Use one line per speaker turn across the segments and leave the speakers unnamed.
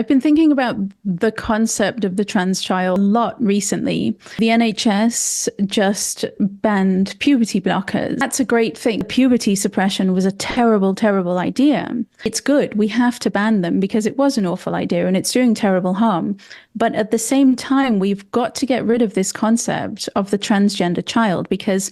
I've been thinking about the concept of the trans child a lot recently. The NHS just banned puberty blockers. That's a great thing. Puberty suppression was a terrible, terrible idea. It's good. We have to ban them because it was an awful idea and it's doing terrible harm. But at the same time, we've got to get rid of this concept of the transgender child because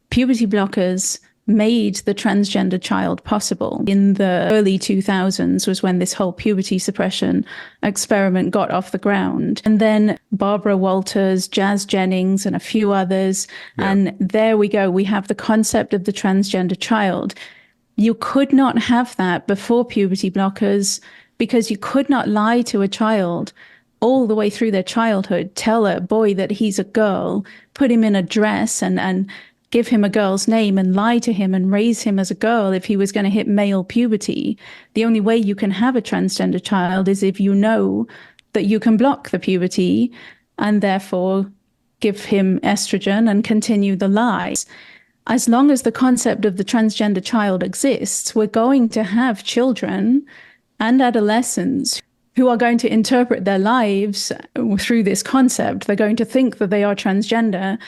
puberty blockers made the transgender child possible. In the early 2000s was when this whole puberty suppression experiment got off the ground. And then Barbara Walters, Jazz Jennings, and a few others. Yeah. And there we go. We have the concept of the transgender child. You could not have that before puberty blockers because you could not lie to a child all the way through their childhood, tell a boy that he's a girl, put him in a dress and give him a girl's name and lie to him and raise him as a girl if he was going to hit male puberty. The only way you can have a transgender child is if you know that you can block the puberty and therefore give him estrogen and continue the lies. As long as the concept of the transgender child exists, we're going to have children and adolescents who are going to interpret their lives through this concept. They're going to think that they are transgender.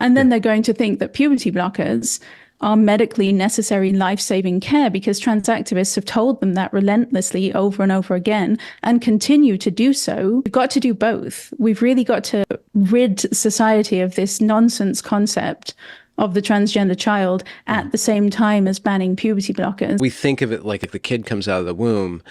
And then they're going to think that puberty blockers are medically necessary life-saving care because trans activists have told them that relentlessly over and over again and continue to do so. We've got to do both. We've really got to rid society of this nonsense concept of the transgender child at the same time as banning puberty blockers.
We think of it like if the kid comes out of the womb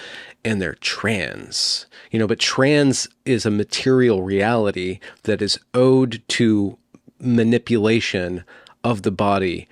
and they're trans, but trans is a material reality that is owed to manipulation of the body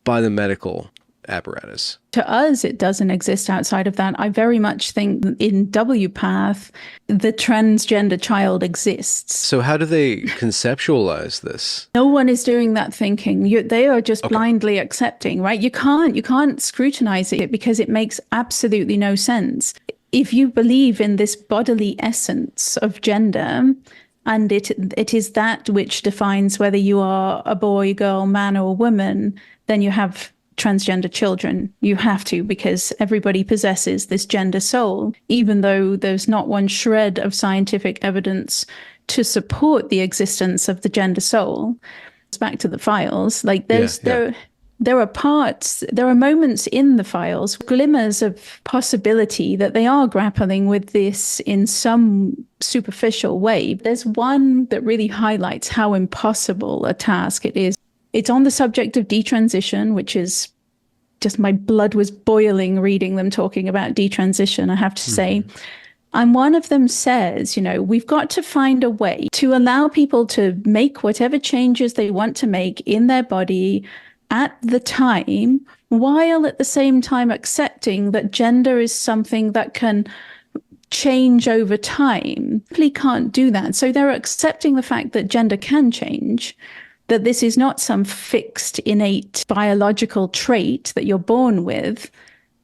by the medical apparatus.
To us, it doesn't exist outside of that. I very much think in WPATH, the transgender child exists.
So how do they conceptualize this?
No one is doing that thinking. They are just blindly accepting, right? You can't scrutinize it because it makes absolutely no sense. If you believe in this bodily essence of gender, and it is that which defines whether you are a boy, girl, man, or woman, then you have transgender children. You have to, because everybody possesses this gender soul, even though there's not one shred of scientific evidence to support the existence of the gender soul. It's back to the files. Like there are moments in the files, glimmers of possibility that they are grappling with this in some superficial way. There's one that really highlights how impossible a task it is. It's on the subject of detransition, which is just my blood was boiling reading them talking about detransition, I have to say. And one of them says, we've got to find a way to allow people to make whatever changes they want to make in their body at the time, while at the same time accepting that gender is something that can change over time. Simply can't do that. So they're accepting the fact that gender can change, that this is not some fixed, innate biological trait that you're born with.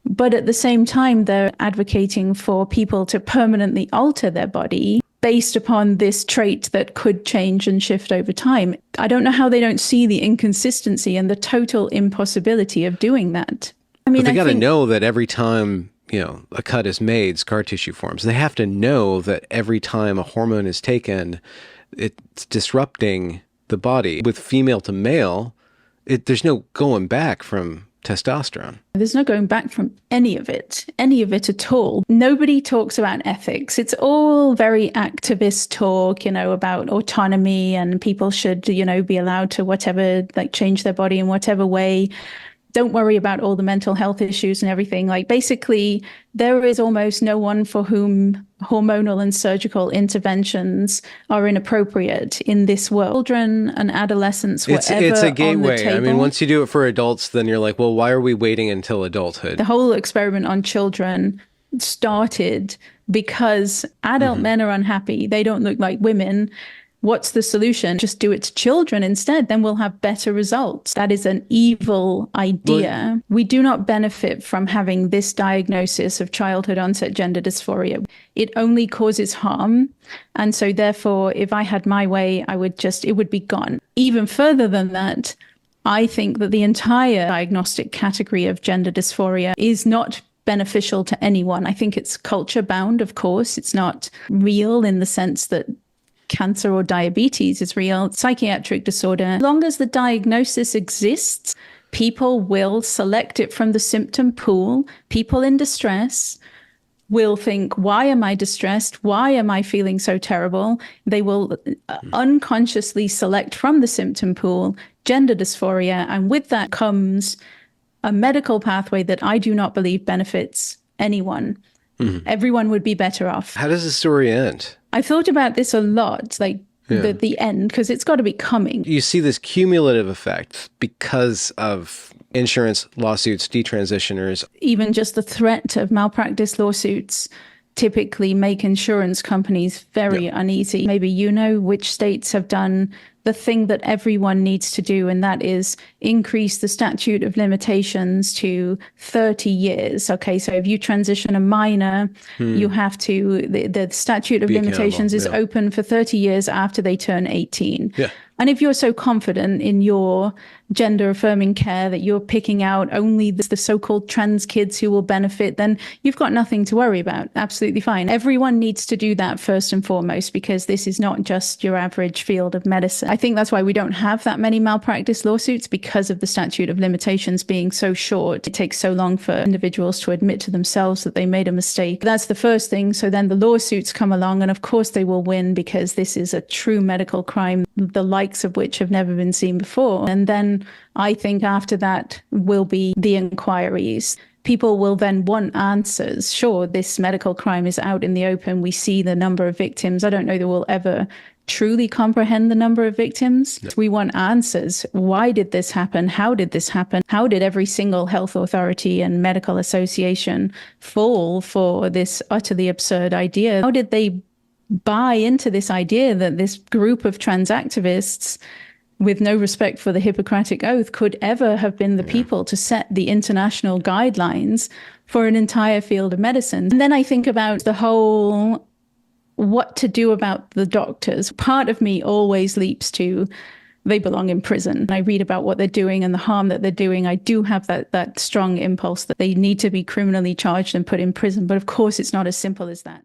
But at the same time, they're advocating for people to permanently alter their body based upon this trait that could change and shift over time. I don't know how they don't see the inconsistency and the total impossibility of doing that.
But they got to know that every time, a cut is made, scar tissue forms. They have to know that every time a hormone is taken, it's disrupting the body. With female to male, there's no going back from testosterone.
There's no going back from any of it at all. Nobody talks about ethics. It's all very activist talk, about autonomy and people should, be allowed to whatever, change their body in whatever way. Don't worry about all the mental health issues and everything. Basically, there is almost no one for whom hormonal and surgical interventions are inappropriate in this world. Children and adolescents, whatever.
It's a gateway. I mean, once you do it for adults, then you're like, well, why are we waiting until adulthood?
The whole experiment on children started because adult men are unhappy. They don't look like women. What's the solution? Just do it to children instead, then we'll have better results. That is an evil idea. We do not benefit from having this diagnosis of childhood onset gender dysphoria. It only causes harm. And so therefore, if I had my way, it would be gone. Even further than that, I think that the entire diagnostic category of gender dysphoria is not beneficial to anyone. I think it's culture bound, of course. It's not real in the sense that cancer or diabetes is real. Psychiatric disorder, as long as the diagnosis exists, people will select it from the symptom pool. People in distress will think, why am I distressed? Why am I feeling so terrible? They will unconsciously select from the symptom pool gender dysphoria. And with that comes a medical pathway that I do not believe benefits anyone. Everyone would be better off.
How does the story end?
I thought about this a lot, like the end, because it's got to be coming.
You see this cumulative effect because of insurance lawsuits, detransitioners.
Even just the threat of malpractice lawsuits typically make insurance companies very uneasy. Maybe you know which states have done the thing that everyone needs to do, and that is increase the statute of limitations to 30 years. Okay, so if you transition a minor, you have to, the statute of limitations is open for 30 years after they turn 18.
Yeah.
And if you're so confident in your gender affirming care that you're picking out only the so-called trans kids who will benefit, then you've got nothing to worry about. Absolutely fine. Everyone needs to do that first and foremost, because this is not just your average field of medicine. I think that's why we don't have that many malpractice lawsuits, because of the statute of limitations being so short. It takes so long for individuals to admit to themselves that they made a mistake. That's the first thing. So then the lawsuits come along, and of course they will win, because this is a true medical crime, the likes of which have never been seen before. And then I think after that will be the inquiries. People will then want answers. Sure, this medical crime is out in the open. We see the number of victims. I don't know that we'll ever truly comprehend the number of victims. No. We want answers. Why did this happen? How did this happen? How did every single health authority and medical association fall for this utterly absurd idea? How did they buy into this idea that this group of trans activists with no respect for the Hippocratic Oath could ever have been the people to set the international guidelines for an entire field of medicine? And then I think about the whole what to do about the doctors. Part of me always leaps to they belong in prison. I read about what they're doing and the harm that they're doing. I do have that strong impulse that they need to be criminally charged and put in prison. But of course, it's not as simple as that.